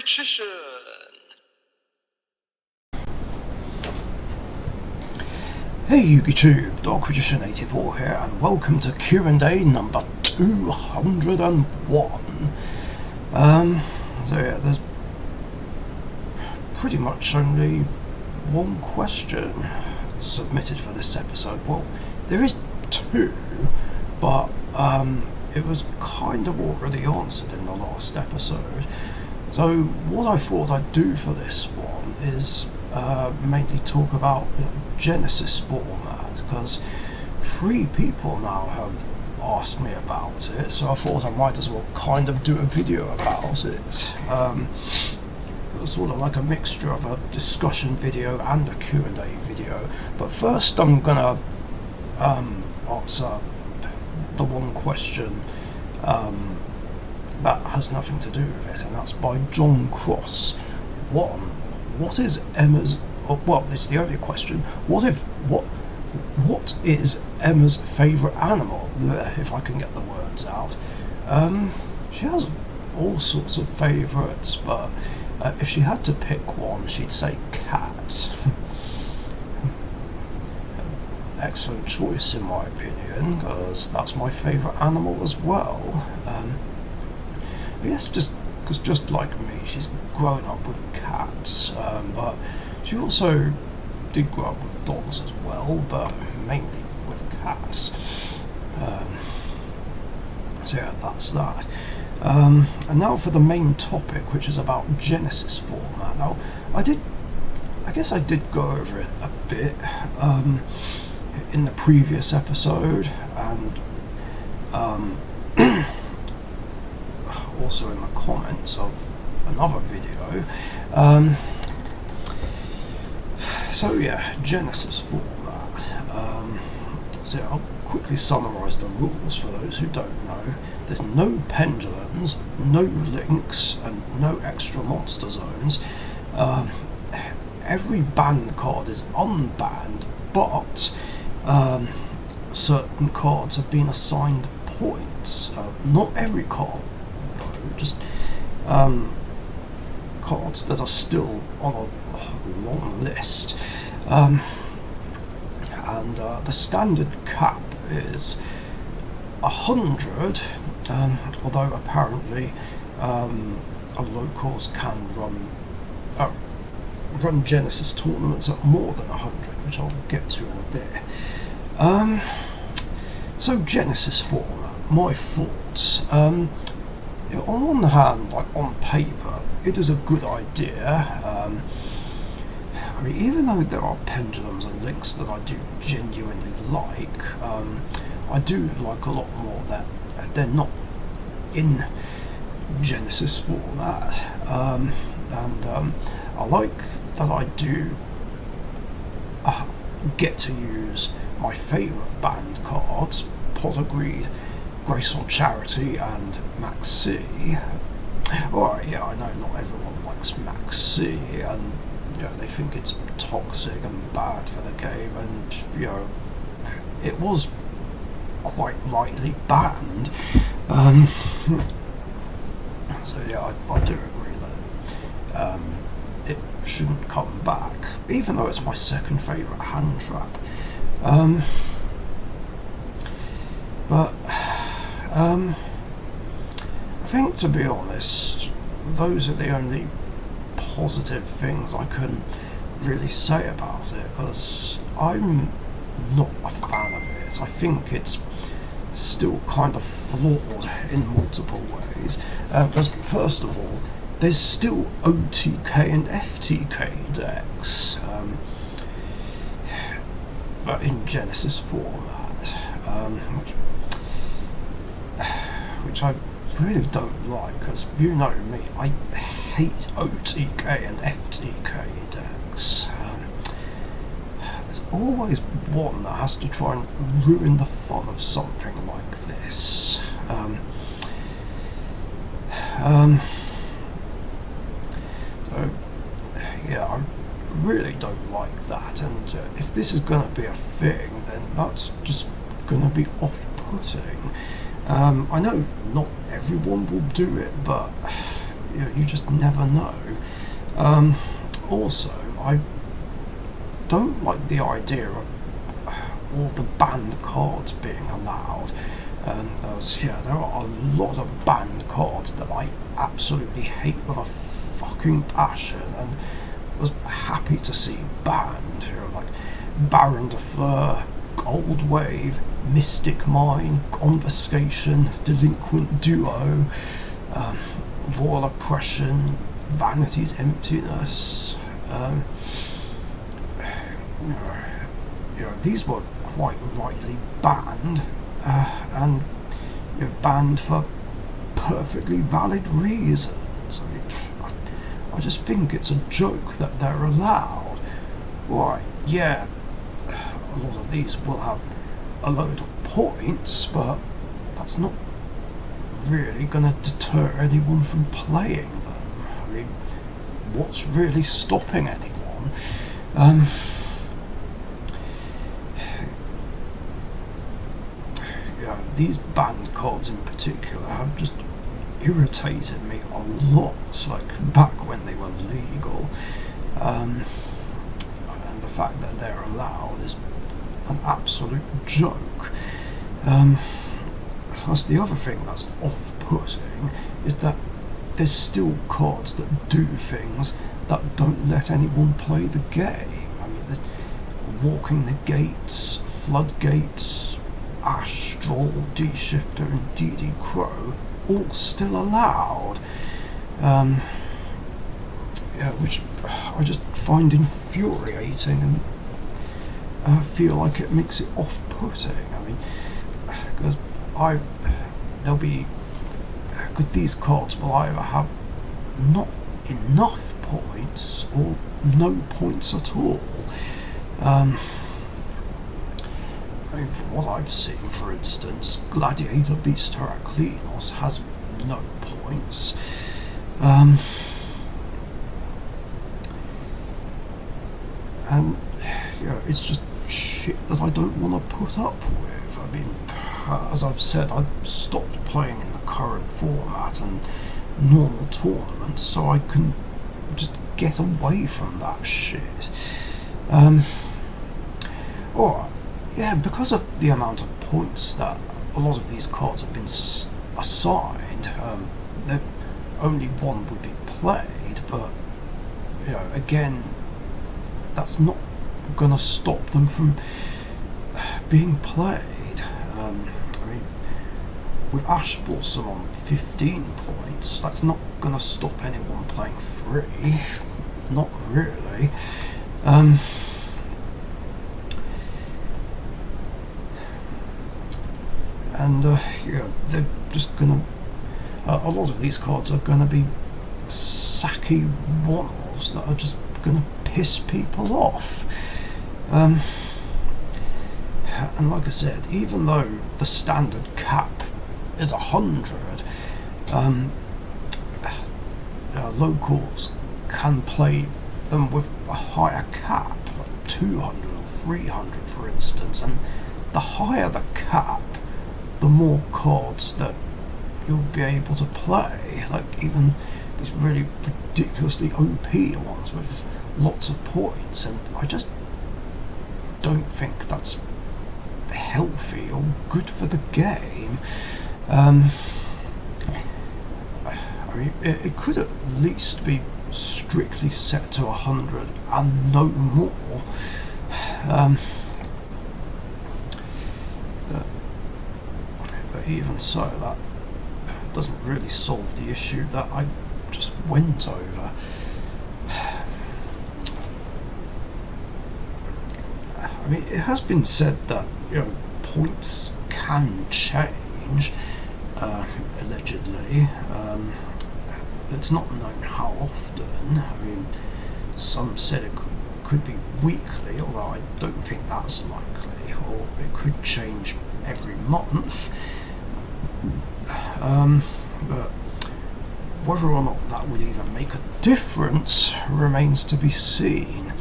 Richician. Hey YouTube, Richician84 here, and welcome to Q&A number 201. So yeah, there's pretty much only one question submitted for this episode. Well, there is two, but it was kind of already answered in the last episode. So what I thought I'd do for this one is mainly talk about Genesys format, because 3 people now have asked me about it, so I thought I might as well kind of do a video about it. It was sort of like a mixture of a discussion video and a Q&A video, but first I'm gonna answer the one question that has nothing to do with it, and that's by John Cross. What is Emma's? Well, it's the only question. What is Emma's favourite animal? If I can get the words out. She has all sorts of favourites, but if she had to pick one, she'd say cat. Excellent choice in my opinion, because that's my favourite animal as well. I guess just like me, she's grown up with cats, but she also did grow up with dogs as well, but mainly with cats. So yeah, that's that. And now for the main topic, which is about Genesys format. Now, I guess I did go over it a bit in the previous episode, and also in the comments of another video. So yeah, Genesys format. So I'll quickly summarise the rules for those who don't know. There's no pendulums, no links, and no extra monster zones. Every banned card is unbanned, but certain cards have been assigned points. Not every card, though, just cards that are still on a long list. And the standard cap is 100, although apparently locals can run Genesys tournaments at more than 100, which I'll get to in a bit. So Genesys format, my thoughts. On one hand, like on paper, it is a good idea. I mean, even though there are pendulums and links that I do genuinely like, I do like a lot more that they're not in Genesys format, and I like that I do get to use my favourite banned cards: Potter Greed, Graceful Charity, and Max C. Alright, yeah, I know not everyone likes Max C, and they think it's toxic and bad for the game, and it was quite rightly banned. So yeah, I do agree that it shouldn't come back, even though it's my second favourite hand trap. But I think, to be honest, those are the only positive things I can really say about it, because I'm not a fan of it. I think it's still kind of flawed in multiple ways. Because first of all, there's still OTK and FTK decks, but in Genesys format, which I really don't like, because you know me, I hate OTK and FTK decks. There's always one that has to try and ruin the fun of something like this. So yeah, I really don't like that, and if this is going to be a thing, then that's just going to be off-putting. I know not everyone will do it, but you just never know. Also, I don't like the idea of all the banned cards being allowed. As there are a lot of banned cards that I absolutely hate with a fucking passion, and was happy to see banned. Like Baron de Fleur, Gold Wave, Mystic Mine, Confiscation, Delinquent Duo, Royal Oppression, Vanity's Emptiness. These were quite rightly banned, and banned for perfectly valid reasons. I just think it's a joke that they're allowed. Right, yeah, a lot of these will have a load of points, but that's not really going to deter anyone from playing them. I mean, what's really stopping anyone? These banned cards in particular have just irritated me a lot, like back when they were legal. And the fact that they're allowed is an absolute joke. That's the other thing that's off-putting, is that there's still cards that do things that don't let anyone play the game. I mean, there's Walking the Gates, Floodgates, Astral, D-Shifter and DD Crow, all still allowed. Which I just find infuriating, and I feel like it makes it off-putting. I mean, because these cards will either have not enough points or no points at all. I mean, from what I've seen, for instance, Gladiator Beast Heraclinos has no points. And it's just shit that I don't want to put up with. I mean, as I've said, I stopped playing in the current format and normal tournaments so I can just get away from that shit. Because of the amount of points that a lot of these cards have been assigned, only one would be played, but again, that's not going to stop them from being played. I mean, with Ash Blossom on 15 points, that's not going to stop anyone playing 3. Not really. And they're just going to... a lot of these cards are going to be sacky one-offs that are just going to piss people off. And like I said, even though the standard cap is 100, locals can play them with a higher cap, like 200 or 300 for instance, and the higher the cap, the more cards that you'll be able to play, like even these really ridiculously OP ones with lots of points, and I just don't think that's healthy or good for the game. I mean, it could at least be strictly set to 100 and no more. But even so, that doesn't really solve the issue that I just went over. I mean, it has been said that points can change, allegedly. It's not known how often. I mean, some said it could be weekly, although I don't think that's likely, or it could change every month. But whether or not that would even make a difference remains to be seen.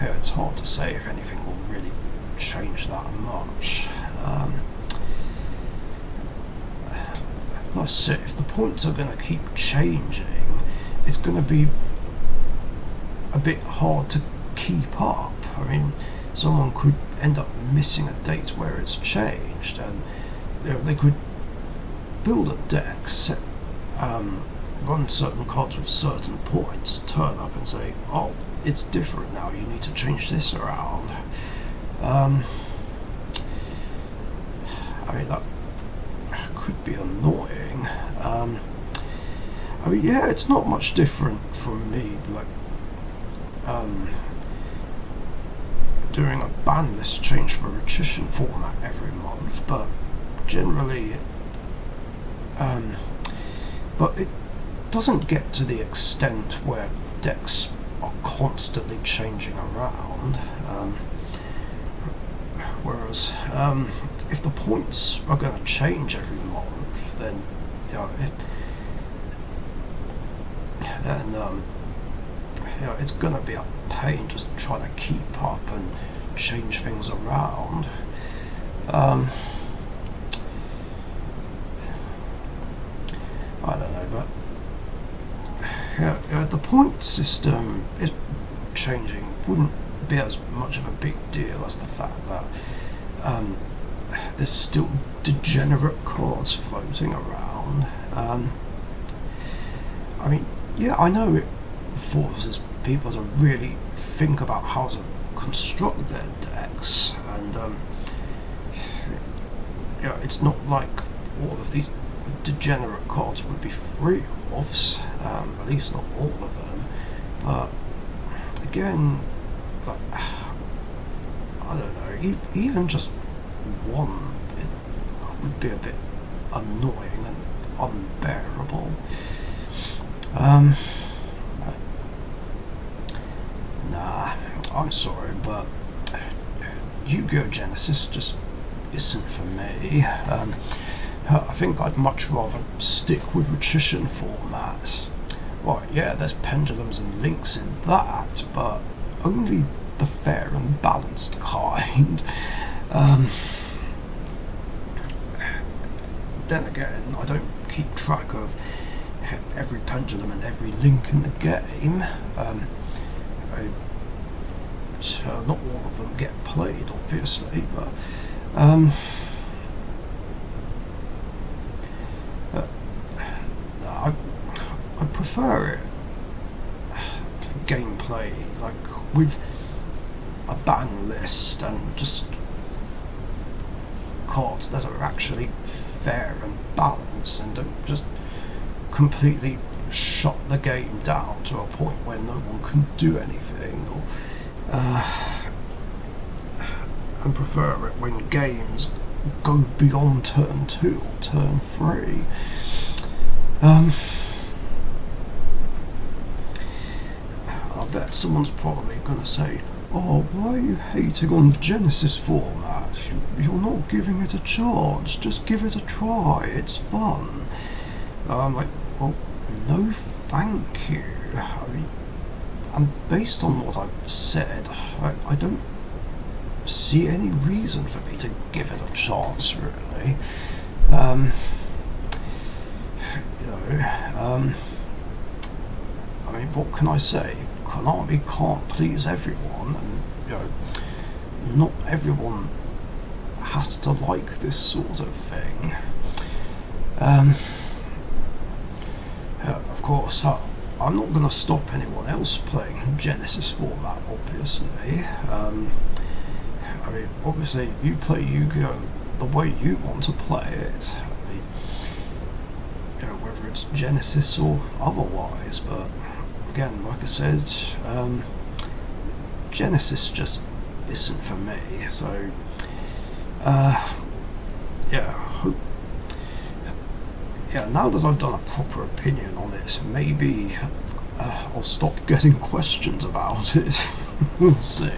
It's hard to say if anything will really change that much. Like I said, if the points are going to keep changing, it's going to be a bit hard to keep up. I mean, someone could end up missing a date where it's changed, and they could build a deck, run certain cards with certain points, turn up and say, oh, it's different now, you need to change this around. I mean, that could be annoying. I mean, yeah, it's not much different from me, like, doing a ban list change for Richician format every month, but generally, but it doesn't get to the extent where decks are constantly changing around. Whereas, if the points are going to change every month, then it's going to be a pain just trying to keep up and change things around. I don't know, but the point system is changing wouldn't be as much of a big deal as the fact that there's still degenerate cards floating around. I mean, yeah, I know it forces people to really think about how to construct their decks, and it's not like all of these degenerate cards would be free offs, at least not all of them. But again, like, I don't know, even just one, it would be a bit annoying and unbearable. Nah, I'm sorry, but Yu-Gi-Oh! Genesys just isn't for me. I think I'd much rather stick with Richician format. Well, yeah, there's pendulums and links in that, but only the fair and balanced kind. Then again, I don't keep track of every pendulum and every link in the game. Not all of them get played, obviously, but I prefer it gameplay, like with a ban list and just cards that are actually fair and balanced and don't just completely shut the game down to a point where no one can do anything, or and prefer it when games go beyond turn 2 or turn 3. I bet someone's probably going to say, oh, why are you hating on Genesys format? You're not giving it a chance, just give it a try, it's fun. I'm like, well, no thank you. I mean, and based on what I've said, I don't see any reason for me to give it a chance, really. I mean, what can I say? Konami can't please everyone, and not everyone has to like this sort of thing. Of course, I'm not going to stop anyone else playing Genesys format, obviously. I mean, obviously, you play Yu-Gi-Oh! The way you want to play it. I mean, whether it's Genesys or otherwise, but again, like I said, Genesys just isn't for me, so now that I've done a proper opinion on it, maybe I'll stop getting questions about it. We'll see.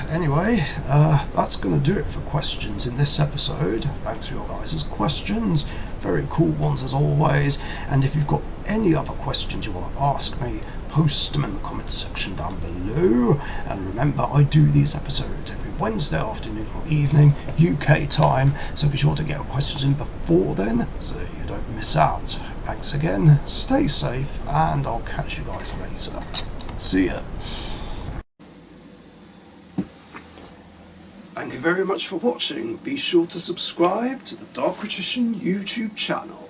Anyway, that's going to do it for questions in this episode. Thanks for your guys' questions. Very cool ones as always. And if you've got any other questions you want to ask me, post them in the comments section down below. And remember, I do these episodes every Wednesday afternoon or evening, UK time, so be sure to get your questions in before then so you don't miss out. Thanks again, stay safe, and I'll catch you guys later. See ya. Thank you very much for watching. Be sure to subscribe to the Richician YouTube channel.